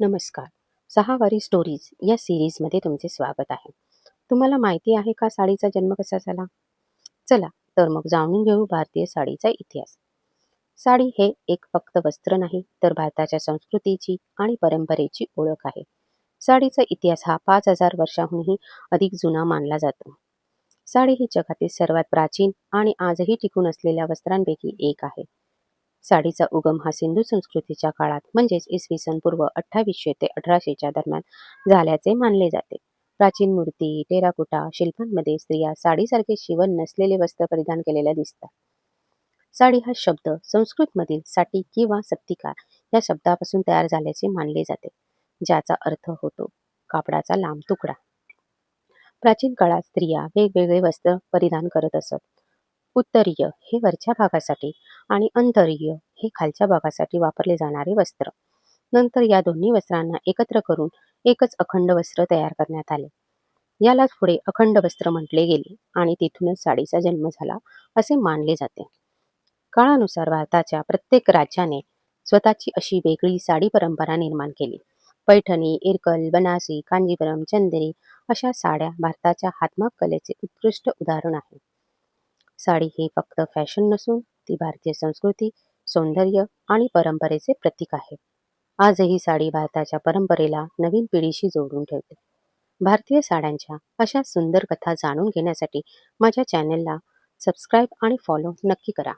नमस्कार. सहावारी स्टोरीज या सिरीजमध्ये तुमचे स्वागत आहे. तुम्हाला माहिती आहे का साडीचा जन्म कसा झाला? चला तर मग जाणून घेऊ भारतीय साडीचा इतिहास. साडी हे एक फक्त वस्त्र नाही, तर भारताच्या संस्कृतीची आणि परंपरेची ओळख आहे. साडीचा इतिहास हा 5,000 वर्षांहूनही अधिक जुना मानला जातो. साडी ही जगातील सर्वात प्राचीन आणि आजही टिकून असलेल्या वस्त्रांपैकी एक आहे. साडीचा उगम हा सिंधू संस्कृतीच्या काळात म्हणजेच इसवी सन पूर्व 2800 ते 1800च्या दरम्यान झाल्याचे मानले जाते. प्राचीन मूर्ती, टेराकोटा शिल्पांमध्ये स्त्रिया साडीसारखे शिवण नसलेले वस्त्र परिधान केलेल्या दिसतात. साडी हा शब्द संस्कृतमधील साठी किंवा सत्तिका या शब्दापासून तयार झाल्याचे मानले जाते, ज्याचा अर्थ होतो कापडाचा लांब तुकडा. प्राचीन काळात स्त्रिया वेगवेगळे वस्त्र परिधान करत असत. उत्तरीय हे वरच्या भागासाठी आणि अंतरीय हे खालच्या भागासाठी वापरले जाणारे वस्त्र. नंतर या दोन्ही वस्त्रांना एकत्र करून एकच अखंड वस्त्र तयार करण्यात आले. यालाच पुढे अखंड वस्त्र म्हटले गेले आणि तिथूनच साडीचा जन्म झाला असे मानले जाते. काळानुसार भारताच्या प्रत्येक राज्याने स्वतःची अशी वेगळी साडी परंपरा निर्माण केली. पैठणी, इरकल, बनारसी, कांजीवरम, चंदेरी अशा साड्या भारताच्या हातमाग कलेचे उत्कृष्ट उदाहरण आहे. साडी ही फक्त फॅशन नसून ती भारतीय संस्कृती, सौंदर्य आणि परंपरेचे प्रतीक आहे. आजही साडी भारताच्या परंपरेला नवीन पिढीशी जोडून ठेवते. भारतीय साड्यांच्या अशा सुंदर कथा जाणून घेण्यासाठी माझ्या चॅनेलला सबस्क्राईब आणि फॉलो नक्की करा.